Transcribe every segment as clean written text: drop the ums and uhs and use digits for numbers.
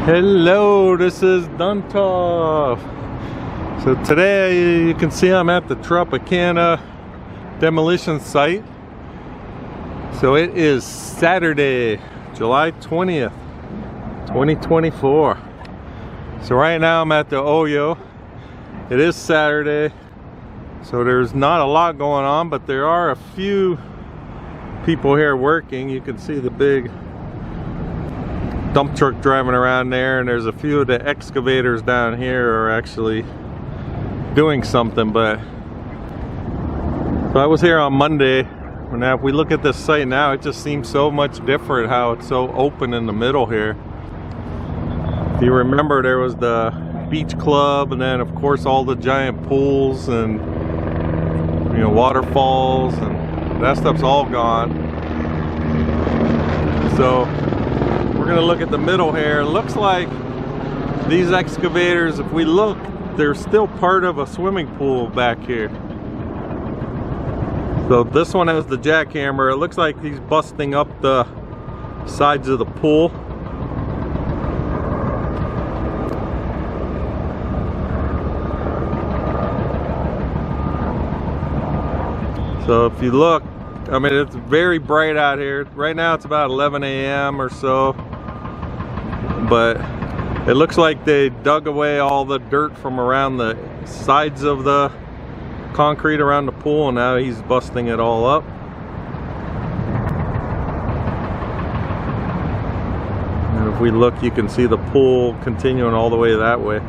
Hello, this is duntov. So today you can see I'm at the Tropicana demolition site. So it is Saturday, July 20th, 2024. So right now I'm at the Oyo. It is Saturday, so there's not a lot going on, but there are a few people here working. You can see the big dump truck driving around there, and there's a few of the excavators down here are actually doing something. But so I was here on Monday. Now if we look at this site now, it just seems so much different how it's so open in the middle here. If you remember, there was the beach club, and then of course all the giant pools and waterfalls, and that stuff's all gone. So we're gonna look at the middle here. It looks like these excavators, if we look, they're still part of a swimming pool back here. So this one has the jackhammer. It looks like he's busting up the sides of the pool. So if you look, I mean, it's very bright out here. Right now it's about 11 a.m. or so. But it looks like they dug away all the dirt from around the sides of the concrete around the pool, and now he's busting it all up. And if we look, you can see the pool continuing all the way that way.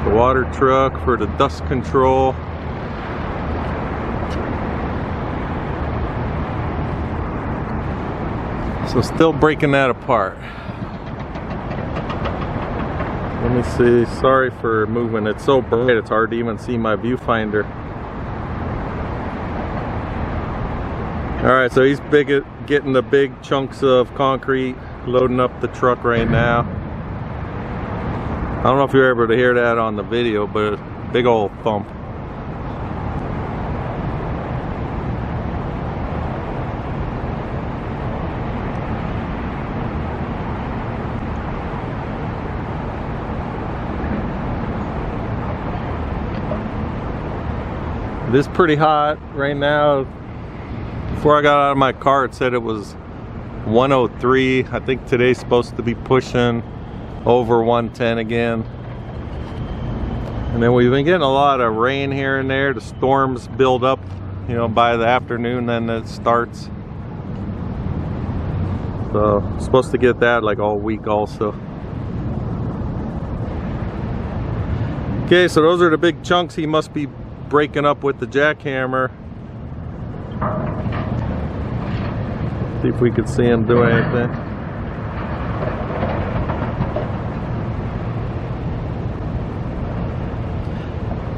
The water truck for the dust control. So still breaking that apart. Let me see, sorry for moving. It's so bright it's hard to even see my viewfinder. Alright, so he's getting the big chunks of concrete, loading up the truck right now. I don't know if you're able to hear that on the video, but a big old thump. It is pretty hot right now. Before I got out of my car, it said it was 103. I think today's supposed to be pushing over 110 again. And then we've been getting a lot of rain here and there. The storms build up, by the afternoon, then it starts. So I'm supposed to get that like all week also. Okay, so those are the big chunks he must be breaking up with the jackhammer. See if we could see him do anything.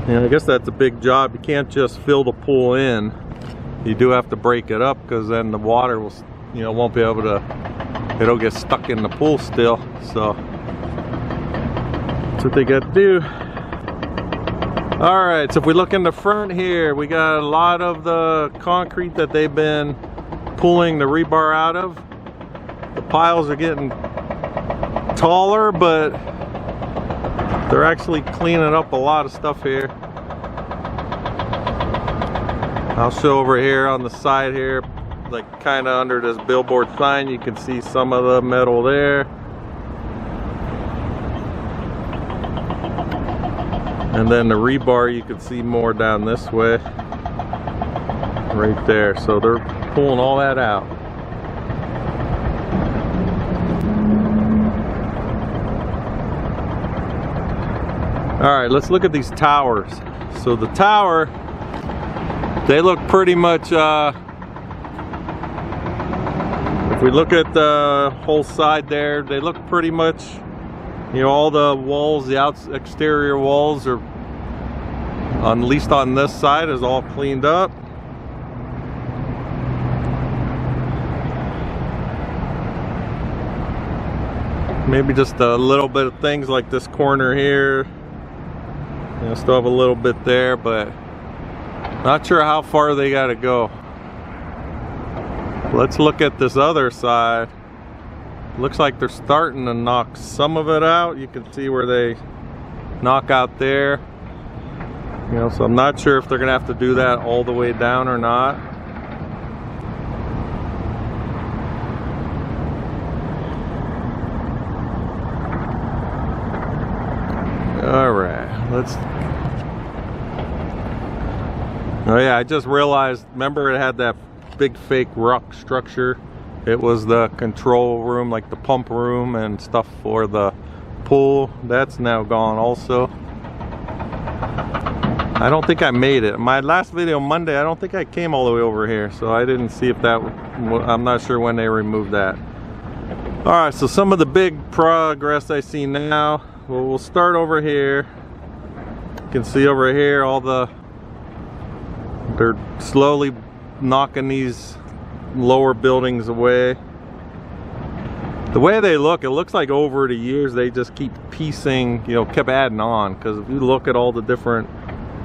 Yeah, I guess that's a big job. You can't just fill the pool in. You do have to break it up, because then the water will, won't be able to, it'll get stuck in the pool still. So that's what they got to do. All right, so if we look in the front here, we got a lot of the concrete that they've been pulling the rebar out of. The piles are getting taller, but they're actually cleaning up a lot of stuff here. I'll show over here on the side here, like kind of under this billboard sign, you can see some of the metal there. And then the rebar, you can see more down this way, right there. So they're pulling all that out. All right, let's look at these towers. So the tower, they look pretty much, if we look at the whole side there, they look pretty much, all the walls, the exterior walls are, at least on this side, is all cleaned up. Maybe just a little bit of things like this corner here. Still have a little bit there, but Not sure how far they got to go. Let's look at this other side. Looks like they're starting to knock some of it out. You can see where they knock out there. You know, so I'm not sure if they're gonna have to do that all the way down or not. All right, let's. Oh yeah, I just realized, remember it had that big fake rock structure? It was the control room, like the pump room and stuff for the pool. That's now gone also. I don't think I made it. My last video Monday, I don't think I came all the way over here, so I didn't see if that, I'm not sure when they removed that. All right, so some of the big progress I see now. Well, we'll start over here. You can see over here all they're slowly knocking these lower buildings away. The way they look, it looks like over the years they just keep piecing, you know, kept adding on. Because if you look at all the different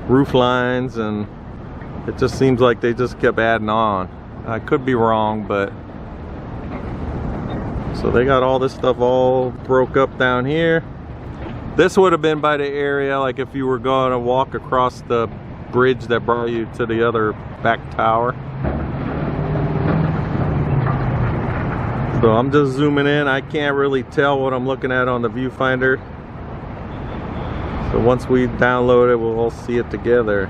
roof lines, and it just seems like they just kept adding on. I could be wrong, but so they got all this stuff all broke up down here. This would have been by the area, like if you were going to walk across the bridge that brought you to the other back tower. So I'm just zooming in. I can't really tell what I'm looking at on the viewfinder. So once we download it, we'll all see it together.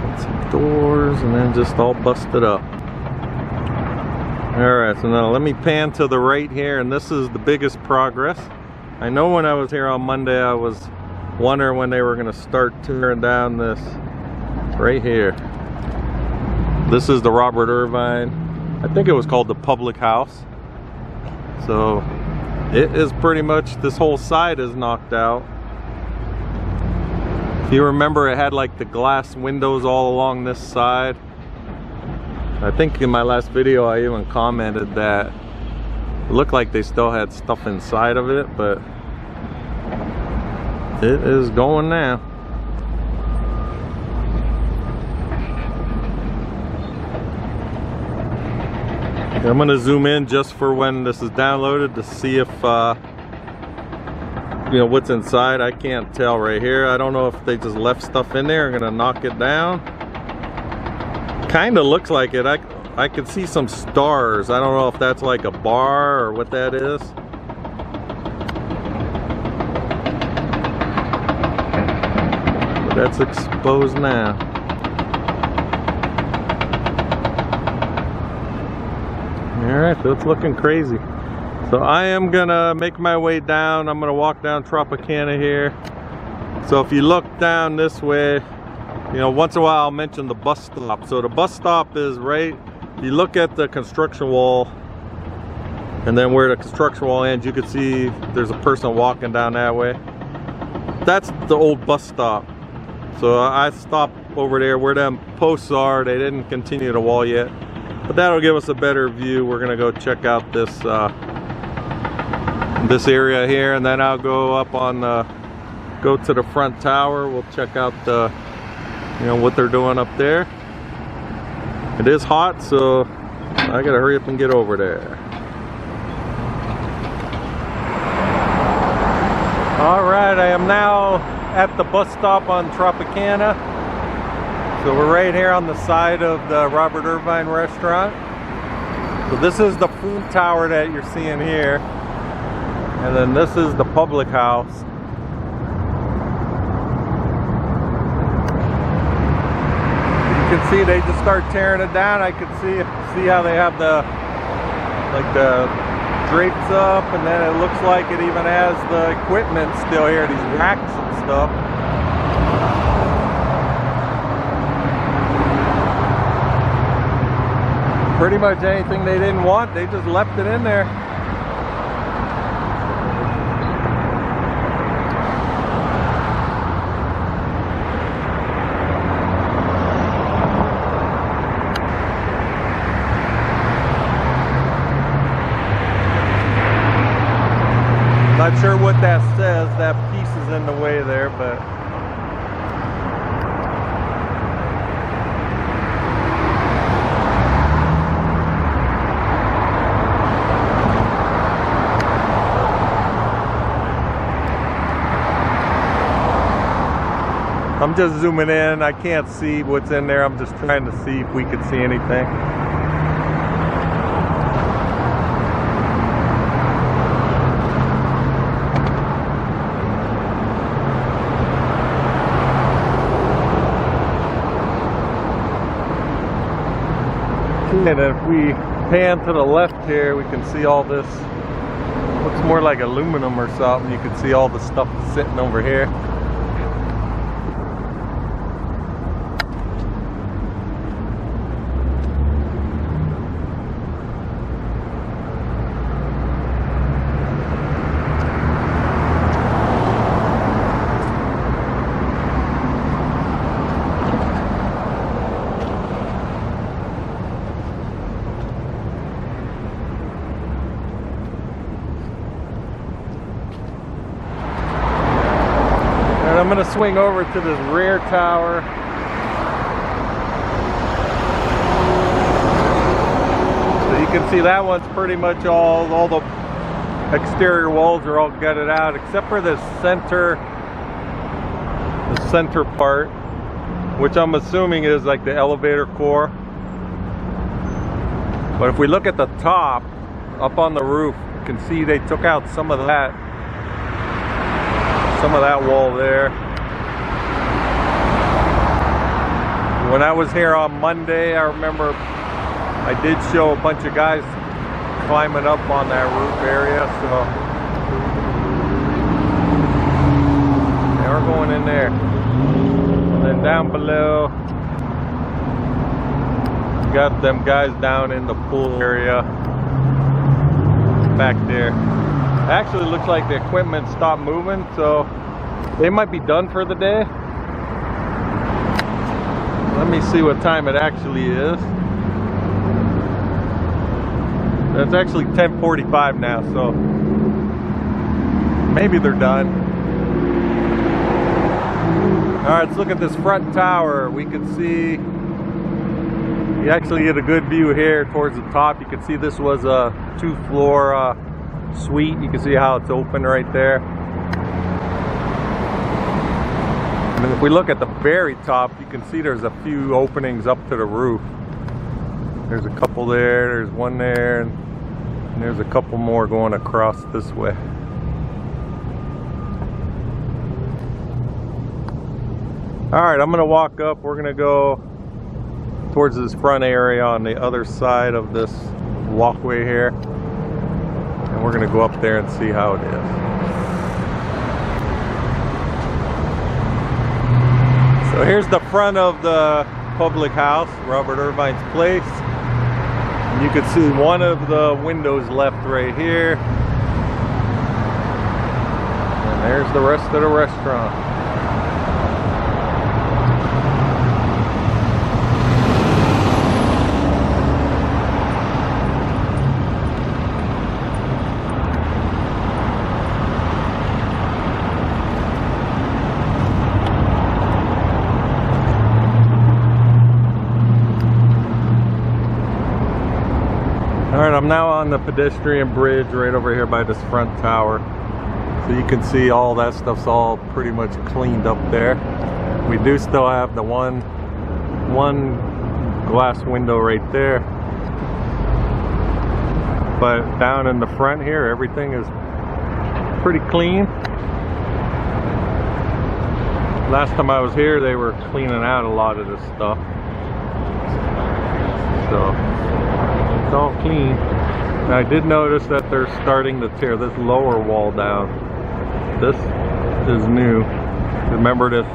Got some doors and then just all busted up. Alright, so now let me pan to the right here, and this is the biggest progress. I know when I was here on Monday, I was wondering when they were going to start tearing down this right here. This is the Robert Irvine. I think it was called the Public House. So it is pretty much, this whole side is knocked out. If you remember, it had like the glass windows all along this side. I think in my last video I even commented that it looked like they still had stuff inside of it, but it is going now. I'm going to zoom in just for when this is downloaded to see if you know what's inside. I can't tell right here. I don't know if they just left stuff in there. I'm going to knock it down. Kind of looks like it. I could see some stars. I don't know if that's like a bar or what that is. But that's exposed now. Alright, so it's looking crazy. So I am gonna make my way down. I'm gonna walk down Tropicana here. So if you look down this way, you know, once in a while I'll mention the bus stop. So the bus stop is right, you look at the construction wall, and then where the construction wall ends, you can see there's a person walking down that way. That's the old bus stop. So I stopped over there where them posts are. They didn't continue the wall yet, but that'll give us a better view. We're gonna go check out this this area here, and then I'll go up on go to the front tower. We'll check out the, you know, what they're doing up there. It is hot, so I gotta hurry up and get over there. All right, I am now at the bus stop on Tropicana. So we're right here on the side of the Robert Irvine restaurant. So this is the food tower that you're seeing here. And then this is the public house. You can see they just start tearing it down. I can see how they have the drapes up, and then it looks like it even has the equipment still here, these racks and stuff. Pretty much anything they didn't want, they just left it in there. just zooming in. I can't see what's in there. I'm just trying to see if we could see anything. And if we pan to the left here, we can see all this. Looks more like aluminum or something. You can see all the stuff sitting over here. I'm going to swing over to this rear tower. So you can see that one's pretty much all the exterior walls are all gutted out except for this center part, which I'm assuming is like the elevator core. But if we look at the top, up on the roof, you can see they took out some of that wall there. When I was here on Monday, I remember I did show a bunch of guys climbing up on that roof area, so they are going in there. And then down below, got them guys down in the pool area back there. Actually looks like the equipment stopped moving, so they might be done for the day. Let me see what time it actually is. It's actually 10:45 now, so maybe they're done. Alright, let's look at this front tower. We can see, you actually get a good view here towards the top. You can see this was a 2-floor suite. You can see how it's open right there. And if we look at the very top, you can see there's a few openings up to the roof. There's a couple there, there's one there, and there's a couple more going across this way. Alright, I'm going to walk up. We're going to go towards this front area on the other side of this walkway here. And we're going to go up there and see how it is. So here's the front of the public house, Robert Irvine's place. And you can see one of the windows left right here. And there's the rest of the restaurant. Alright, I'm now on the pedestrian bridge right over here by this front tower. So you can see all that stuff's all pretty much cleaned up there. We do still have the one glass window right there. But down in the front here, everything is pretty clean. Last time I was here, they were cleaning out a lot of this stuff. So it's all clean. Now I did notice that they're starting to tear this lower wall down. This is new. Remember this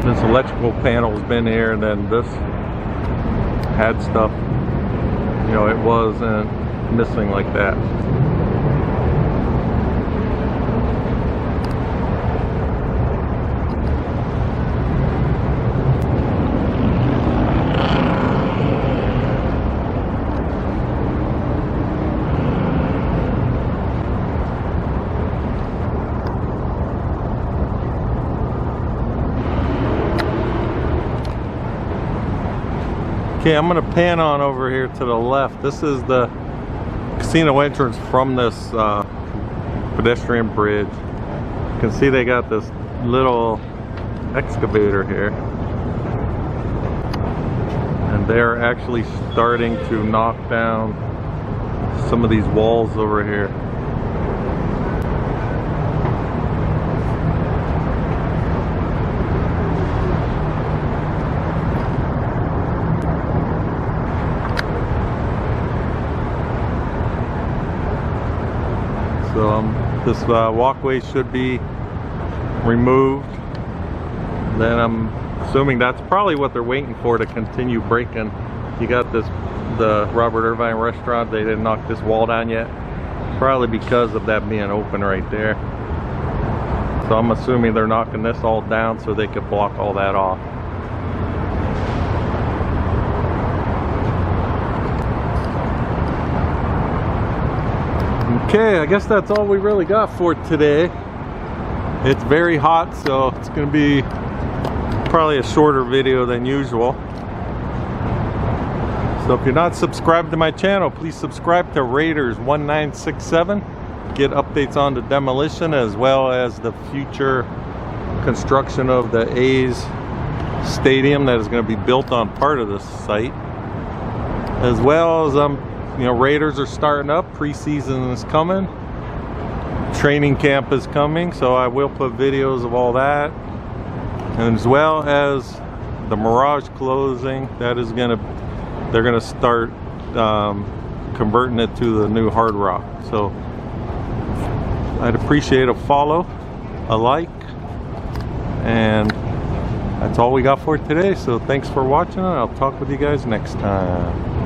this electrical panel's been here, and then this had stuff, you know, it wasn't missing like that. Okay, I'm going to pan on over here to the left. This is the casino entrance from this pedestrian bridge. You can see they got this little excavator here. And they're actually starting to knock down some of these walls over here. So this walkway should be removed. Then I'm assuming that's probably what they're waiting for to continue breaking. You got the Robert Irvine restaurant, they didn't knock this wall down yet. Probably because of that being open right there. So I'm assuming they're knocking this all down so they could block all that off. Okay, I guess that's all we really got for today. It's very hot, so it's gonna be probably a shorter video than usual. So if you're not subscribed to my channel, please subscribe to Raiders1967. Get updates on the demolition as well as the future construction of the A's stadium that is going to be built on part of this site. As well as you know, Raiders are starting up, preseason is coming, training camp is coming, so I will put videos of all that, and as well as the Mirage closing. That is gonna, they're gonna start converting it to the new Hard Rock. So I'd appreciate a follow, a like, and that's all we got for today. So thanks for watching, and I'll talk with you guys next time.